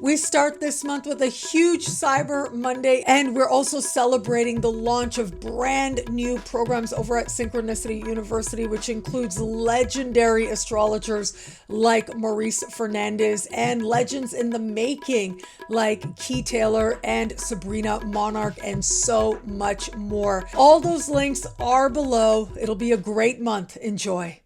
We start this month with a huge Cyber Monday, and we're also celebrating the launch of brand new programs over at Synchronicity University, which includes legendary astrologers like Maurice Fernandez and legends in the making like Key Taylor and Sabrina Monarch, and so much more. All those links are below. It'll be a great month. Enjoy.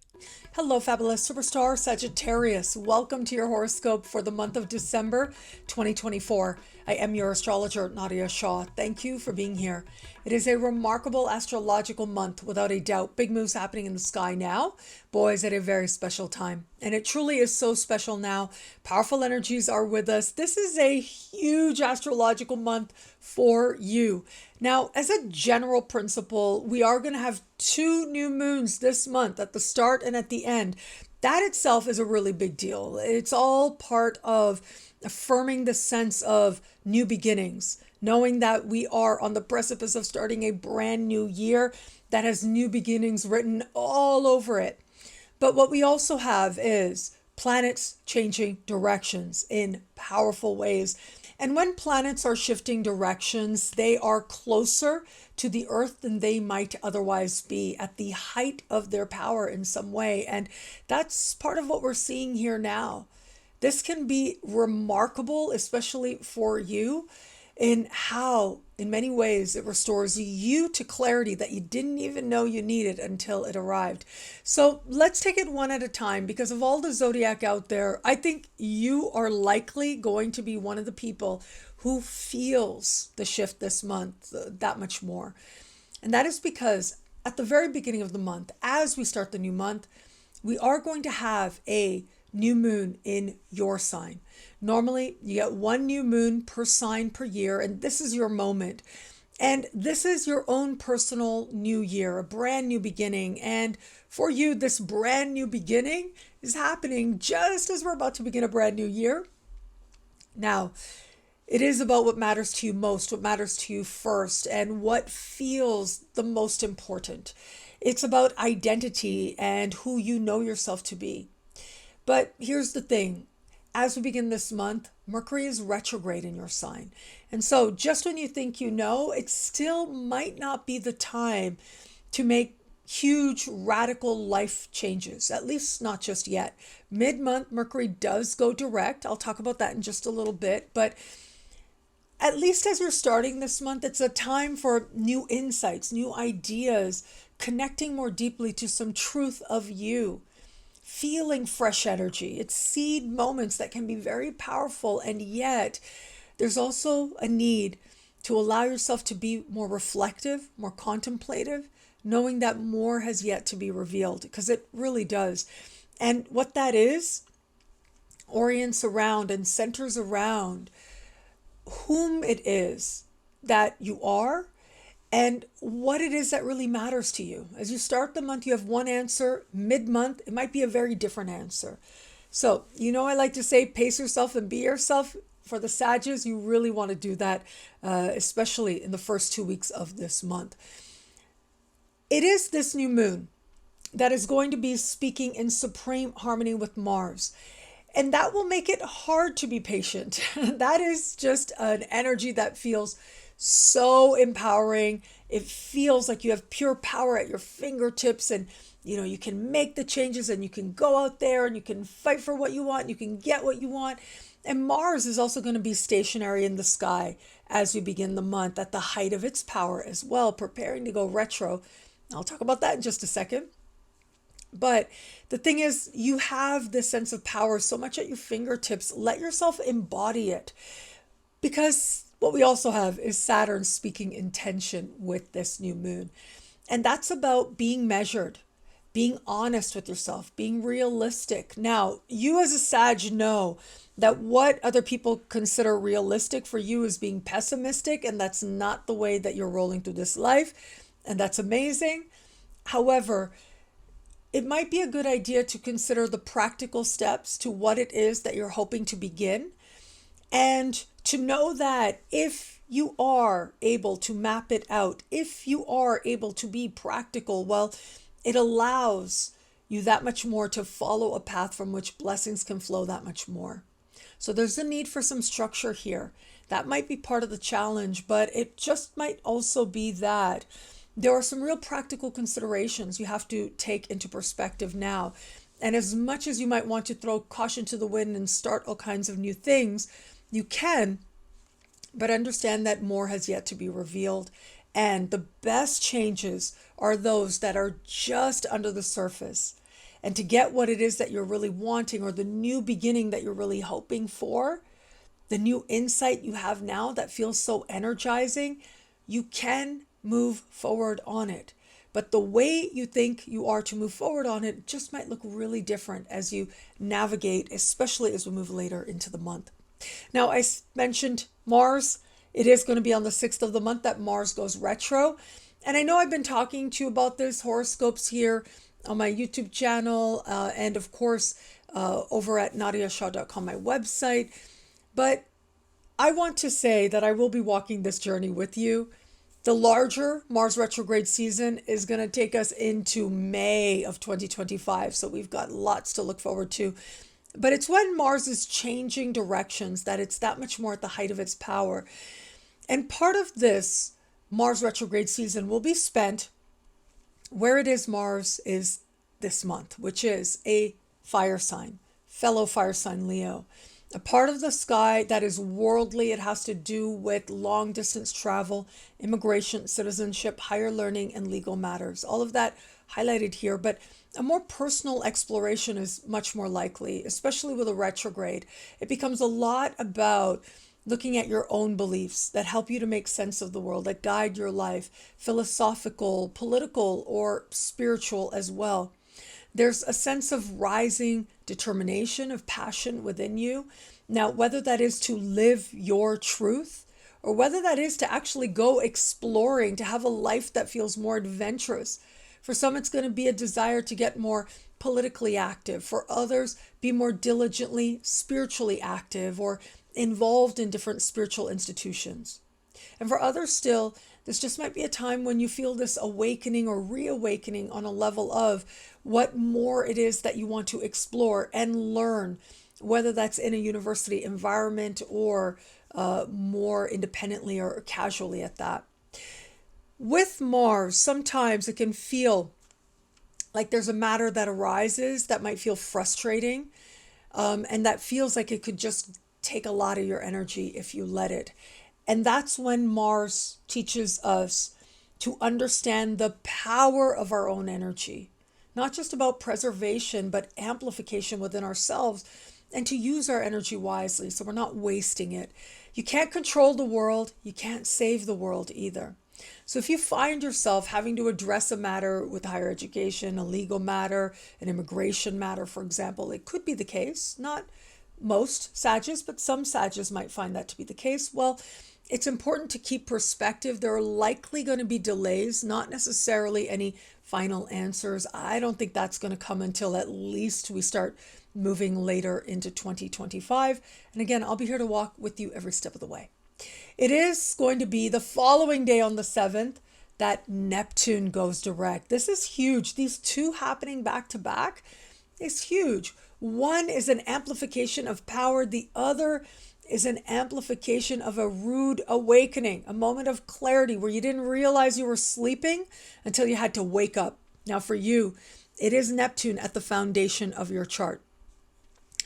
Hello, fabulous superstar Sagittarius. Welcome to your horoscope for the month of December 2024. I am your astrologer, Nadiya Shah. Thank you for being here. It is a remarkable astrological month, without a doubt. Big moves happening in the sky now. Boys, at a very special time. And it truly is so special now. Powerful energies are with us. This is a huge astrological month for you. Now, as a general principle, we are going to have 2 new moons this month, at the start and at the end. That itself is a really big deal. It's all part of affirming the sense of new beginnings, knowing that we are on the precipice of starting a brand new year that has new beginnings written all over it. But what we also have is planets changing directions in powerful ways. And when planets are shifting directions, they are closer to the Earth than they might otherwise be, at the height of their power in some way. And that's part of what we're seeing here now. This can be remarkable, especially for you, in how, in many ways, it restores you to clarity that you didn't even know you needed until it arrived. So let's take it one at a time, because of all the zodiac out there, I think you are likely going to be one of the people who feels the shift this month that much more. And that is because at the very beginning of the month, as we start the new month, we are going to have a new moon in your sign. Normally, you get 1 new moon per sign per year, and this is your moment. And this is your own personal new year, a brand new beginning. And for you, this brand new beginning is happening just as we're about to begin a brand new year. Now, it is about what matters to you most, what matters to you first, and what feels the most important. It's about identity and who you know yourself to be. But here's the thing. As we begin this month, Mercury is retrograde in your sign. And so just when you think you know, it still might not be the time to make huge radical life changes, at least not just yet. Mid-month, Mercury does go direct. I'll talk about that in just a little bit. But at least as you're starting this month, it's a time for new insights, new ideas, connecting more deeply to some truth of you. Feeling fresh energy. It's seed moments that can be very powerful, and yet there's also a need to allow yourself to be more reflective, more contemplative, knowing that more has yet to be revealed, because it really does. And what that is orients around and centers around whom it is that you are and what it is that really matters to you. As you start the month, you have one answer. Mid-month, it might be a very different answer. So, I like to say, pace yourself and be yourself. For the Sagittarius, you really want to do that, especially in the first 2 weeks of this month. It is this new moon that is going to be speaking in supreme harmony with Mars. And that will make it hard to be patient. That is just an energy that feels so empowering. It feels like you have pure power at your fingertips, and you can make the changes, and you can go out there and you can fight for what you want, and you can get what you want. And Mars is also going to be stationary in the sky as we begin the month, at the height of its power as well, preparing to go retro. I'll talk about that in just a second. But the thing is, you have this sense of power so much at your fingertips. Let yourself embody it, because what we also have is Saturn speaking intention with this new moon. And that's about being measured, being honest with yourself, being realistic. Now, you as a Sag know that what other people consider realistic for you is being pessimistic, and that's not the way that you're rolling through this life. And that's amazing. However, it might be a good idea to consider the practical steps to what it is that you're hoping to begin, and to know that if you are able to map it out, if you are able to be practical, well, it allows you that much more to follow a path from which blessings can flow that much more. So there's a need for some structure here. That might be part of the challenge, but it just might also be that there are some real practical considerations you have to take into perspective now. And as much as you might want to throw caution to the wind and start all kinds of new things, you can, but understand that more has yet to be revealed. And the best changes are those that are just under the surface. And to get what it is that you're really wanting, or the new beginning that you're really hoping for, the new insight you have now that feels so energizing, you can move forward on it. But the way you think you are to move forward on it just might look really different as you navigate, especially as we move later into the month. Now, I mentioned Mars. It is going to be on the 6th of the month that Mars goes retro. And I know I've been talking to you about this, horoscopes here on my YouTube channel, and of course, over at nadiyashah.com, my website. But I want to say that I will be walking this journey with you. The larger Mars retrograde season is going to take us into May of 2025. So we've got lots to look forward to. But it's when Mars is changing directions that it's that much more at the height of its power. And part of this Mars retrograde season will be spent where it is Mars is this month, which is a fire sign, fellow fire sign Leo. A part of the sky that is worldly. It has to do with long distance travel, immigration, citizenship, higher learning, and legal matters. All of that highlighted here, but a more personal exploration is much more likely, especially with a retrograde. It becomes a lot about looking at your own beliefs that help you to make sense of the world, that guide your life, philosophical, political, or spiritual as well. There's a sense of rising determination, of passion within you. Now, whether that is to live your truth, or whether that is to actually go exploring, to have a life that feels more adventurous. For some, it's going to be a desire to get more politically active. For others, be more diligently spiritually active or involved in different spiritual institutions. And for others still, this just might be a time when you feel this awakening or reawakening on a level of what more it is that you want to explore and learn, whether that's in a university environment or more independently or casually at that. With Mars, sometimes it can feel like there's a matter that arises that might feel frustrating, and that feels like it could just take a lot of your energy if you let it. And that's when Mars teaches us to understand the power of our own energy, not just about preservation, but amplification within ourselves, and to use our energy wisely so we're not wasting it. You can't control the world. You can't save the world either. So if you find yourself having to address a matter with higher education, a legal matter, an immigration matter, for example, it could be the case. Not most Sages, but some Sages might find that to be the case. Well, it's important to keep perspective. There are likely going to be delays, not necessarily any final answers. I don't think that's going to come until at least we start moving later into 2025. And again, I'll be here to walk with you every step of the way. It is going to be the following day on the 7th that Neptune goes direct. This is huge. These two happening back to back is huge. One is an amplification of power. The other is an amplification of a rude awakening, a moment of clarity where you didn't realize you were sleeping until you had to wake up. Now for you, it is Neptune at the foundation of your chart,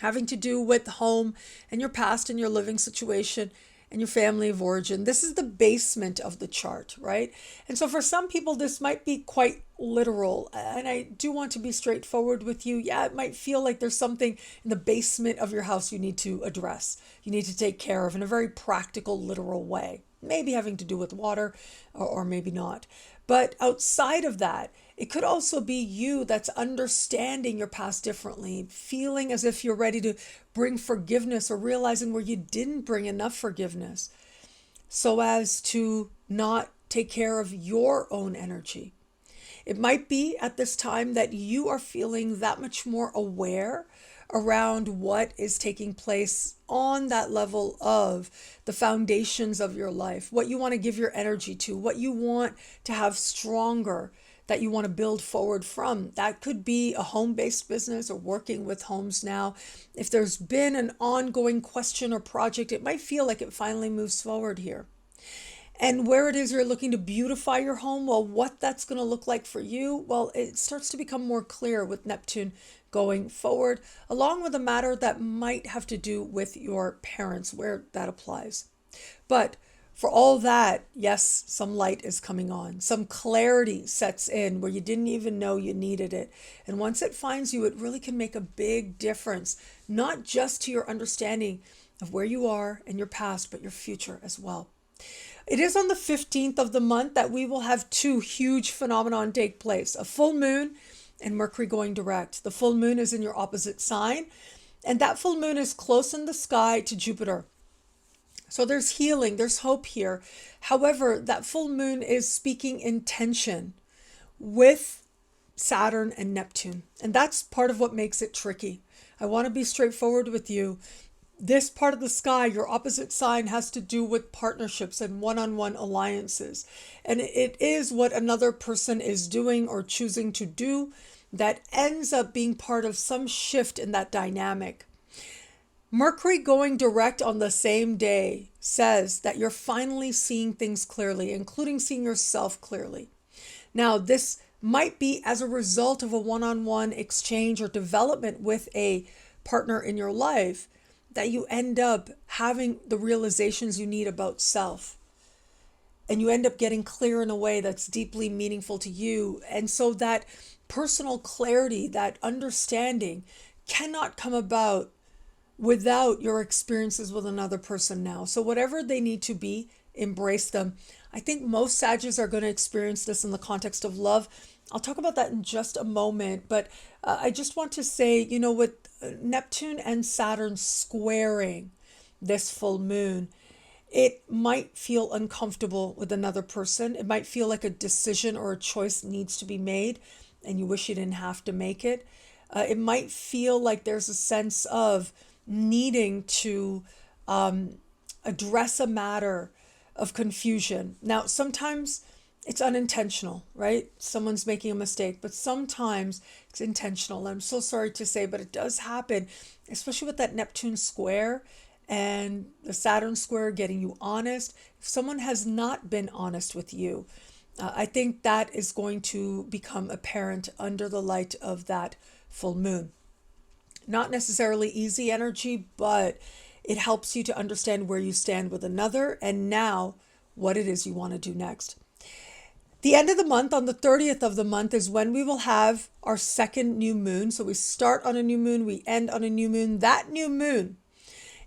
having to do with home and your past and your living situation and your family of origin. This is the basement of the chart, right? And so for some people, this might be quite literal. And I do want to be straightforward with you. Yeah, it might feel like there's something in the basement of your house you need to address, you need to take care of in a very practical, literal way. Maybe having to do with water or maybe not. But outside of that, it could also be you that's understanding your past differently, feeling as if you're ready to bring forgiveness or realizing where you didn't bring enough forgiveness so as to not take care of your own energy. It might be at this time that you are feeling that much more aware around what is taking place on that level of the foundations of your life, what you want to give your energy to, what you want to have stronger that you want to build forward from. That could be a home-based business or working with homes now. If there's been an ongoing question or project, it might feel like it finally moves forward here. And where it is you're looking to beautify your home, well, what that's going to look like for you, well, it starts to become more clear with Neptune going forward, along with a matter that might have to do with your parents, where that applies. But for all that, yes, some light is coming on. Some clarity sets in where you didn't even know you needed it. And once it finds you, it really can make a big difference, not just to your understanding of where you are and your past, but your future as well. It is on the 15th of the month that we will have two huge phenomena take place, a full moon and Mercury going direct. The full moon is in your opposite sign, and that full moon is close in the sky to Jupiter. So there's healing, there's hope here. However, that full moon is speaking intention with Saturn and Neptune, and that's part of what makes it tricky. I want to be straightforward with you. This part of the sky, your opposite sign, has to do with partnerships and one-on-one alliances. And it is what another person is doing or choosing to do that ends up being part of some shift in that dynamic. Mercury going direct on the same day says that you're finally seeing things clearly, including seeing yourself clearly. Now, this might be as a result of a one-on-one exchange or development with a partner in your life, that you end up having the realizations you need about self. And you end up getting clear in a way that's deeply meaningful to you. And so that personal clarity, that understanding cannot come about without your experiences with another person now. So whatever they need to be, embrace them. I think most Sagittarius are going to experience this in the context of love. I'll talk about that in just a moment, but I just want to say, with Neptune and Saturn squaring this full moon, it might feel uncomfortable with another person. It might feel like a decision or a choice needs to be made, and you wish you didn't have to make it. It might feel like there's a sense of needing to address a matter of confusion. Now, sometimes it's unintentional, right? Someone's making a mistake, but sometimes it's intentional. I'm so sorry to say, but it does happen, especially with that Neptune square and the Saturn square getting you honest. If someone has not been honest with you, I think that is going to become apparent under the light of that full moon. Not necessarily easy energy, but it helps you to understand where you stand with another and now what it is you want to do next. The end of the month, on the 30th of the month, is when we will have our second new moon. So we start on a new moon, we end on a new moon. That new moon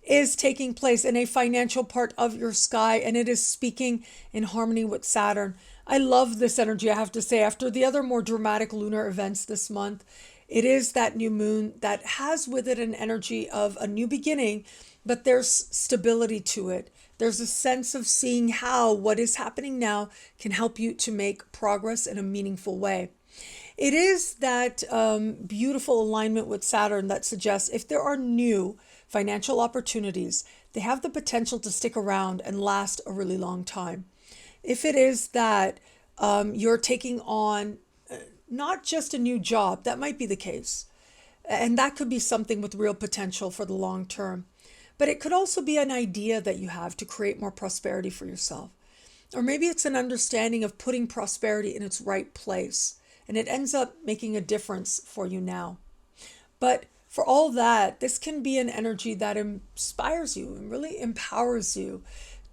is taking place in a financial part of your sky, and it is speaking in harmony with Saturn. I love this energy, I have to say. After the other more dramatic lunar events this month, it is that new moon that has with it an energy of a new beginning, but there's stability to it. There's a sense of seeing how what is happening now can help you to make progress in a meaningful way. It is that beautiful alignment with Saturn that suggests if there are new financial opportunities, they have the potential to stick around and last a really long time. If it is that you're taking on not just a new job, that might be the case. And that could be something with real potential for the long term. But it could also be an idea that you have to create more prosperity for yourself. Or maybe it's an understanding of putting prosperity in its right place, and it ends up making a difference for you now. But for all that, this can be an energy that inspires you and really empowers you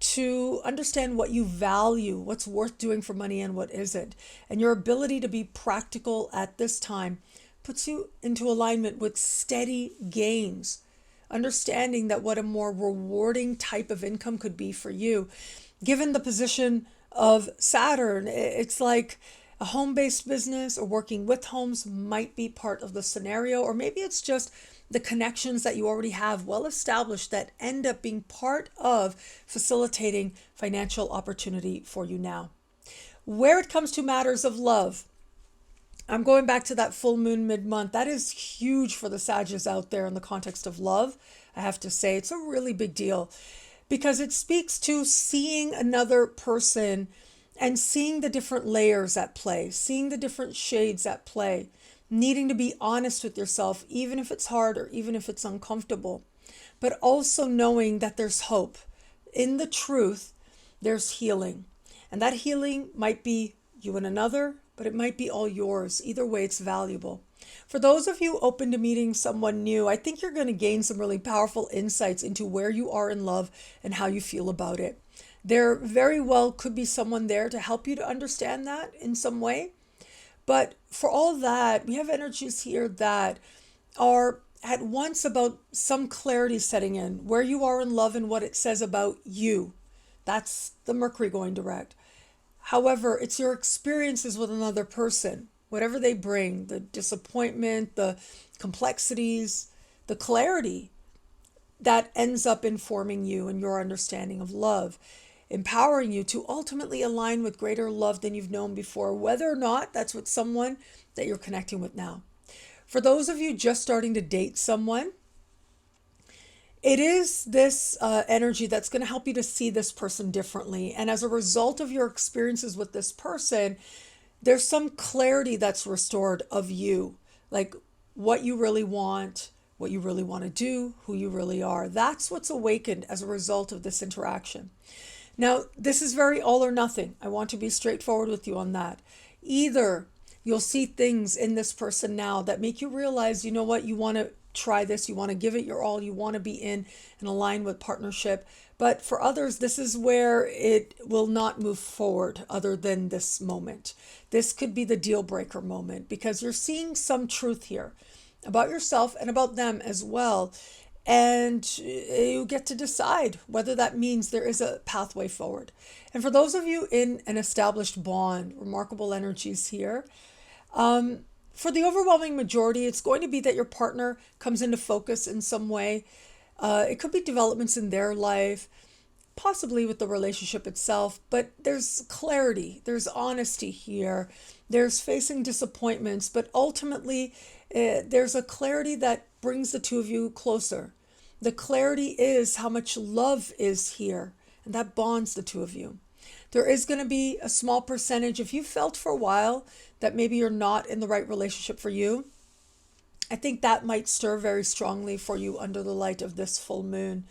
to understand what you value, what's worth doing for money and what isn't. And your ability to be practical at this time puts you into alignment with steady gains, understanding that what a more rewarding type of income could be for you. Given the position of Saturn, it's like a home-based business or working with homes might be part of the scenario, or maybe it's just the connections that you already have well established that end up being part of facilitating financial opportunity for you now. Where it comes to matters of love, I'm going back to that full moon mid-month. That is huge for the Sagittarius out there in the context of love. I have to say it's a really big deal because it speaks to seeing another person and seeing the different layers at play, seeing the different shades at play, needing to be honest with yourself, even if it's hard or even if it's uncomfortable, but also knowing that there's hope. In the truth, there's healing. And that healing might be you and another, but it might be all yours. Either way, it's valuable. For those of you open to meeting someone new, I think you're going to gain some really powerful insights into where you are in love and how you feel about it. There very well could be someone there to help you to understand that in some way. But for all that, we have energies here that are at once about some clarity setting in, where you are in love and what it says about you. That's the Mercury going direct. However, it's your experiences with another person, whatever they bring, the disappointment, the complexities, the clarity that ends up informing you and your understanding of love, empowering you to ultimately align with greater love than you've known before, whether or not that's with someone that you're connecting with now. For those of you just starting to date someone, it is this energy that's going to help you to see this person differently. And as a result of your experiences with this person, there's some clarity that's restored of you, like what you really want, what you really want to do, who you really are. That's what's awakened as a result of this interaction. Now, this is very all or nothing. I want to be straightforward with you on that. Either you'll see things in this person now that make you realize, you know what, you want to try this, you want to give it your all, you want to be in and align with partnership. But for others, this is where it will not move forward other than this moment. This could be the deal breaker moment because you're seeing some truth here about yourself and about them as well. And you get to decide whether that means there is a pathway forward. And for those of you in an established bond, remarkable energies here. For the overwhelming majority, it's going to be that your partner comes into focus in some way. It could be developments in their life, possibly with the relationship itself, but there's clarity, there's honesty here, there's facing disappointments, but ultimately there's a clarity that brings the two of you closer. The clarity is how much love is here, and that bonds the two of you. There is going to be a small percentage, if you felt for a while that maybe you're not in the right relationship for you, I think that might stir very strongly for you under the light of this full moon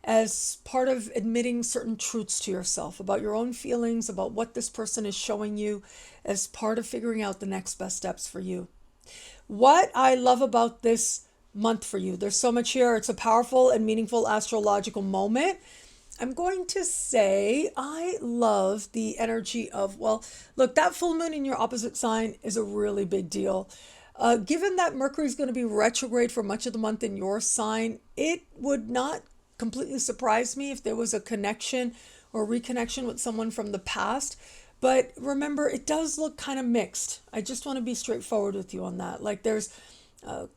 as part of admitting certain truths to yourself about your own feelings, about what this person is showing you, as part of figuring out the next best steps for you. What I love about this month for you, there's so much here. It's a powerful and meaningful astrological moment. I'm going to say I love the energy of, well, look, that full moon in your opposite sign is a really big deal. Given that Mercury is going to be retrograde for much of the month in your sign, it would not completely surprise me if there was a connection or reconnection with someone from the past. But remember, it does look kind of mixed. I just want to be straightforward with you on that. Like there's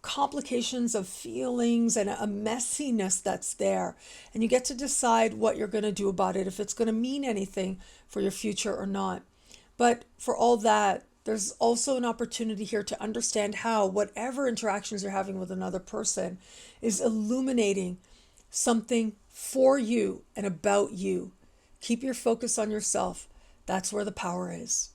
complications of feelings and a messiness that's there. And you get to decide what you're going to do about it, if it's going to mean anything for your future or not. But for all that, there's also an opportunity here to understand how whatever interactions you're having with another person is illuminating something for you and about you. Keep your focus on yourself. That's where the power is.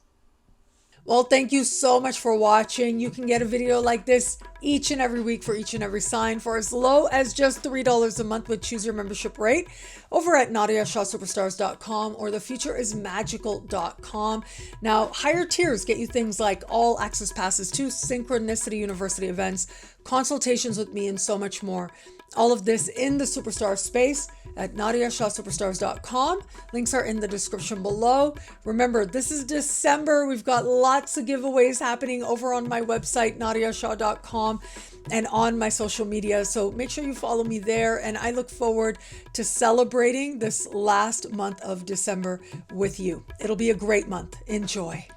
Well, thank you so much for watching. You can get a video like this each and every week for each and every sign for as low as just $3 a month with Choose Your Membership Rate over at NadiyaShahSuperstars.com or thefutureismagical.com. Now, higher tiers get you things like all access passes to Synchronicity University events, consultations with me, and so much more. All of this in the Superstar space at NadiyaShahSuperstars.com. Links are in the description below. Remember, this is December. We've got lots of giveaways happening over on my website, NadiyaShah.com, and on my social media. So make sure you follow me there. And I look forward to celebrating this last month of December with you. It'll be a great month. Enjoy.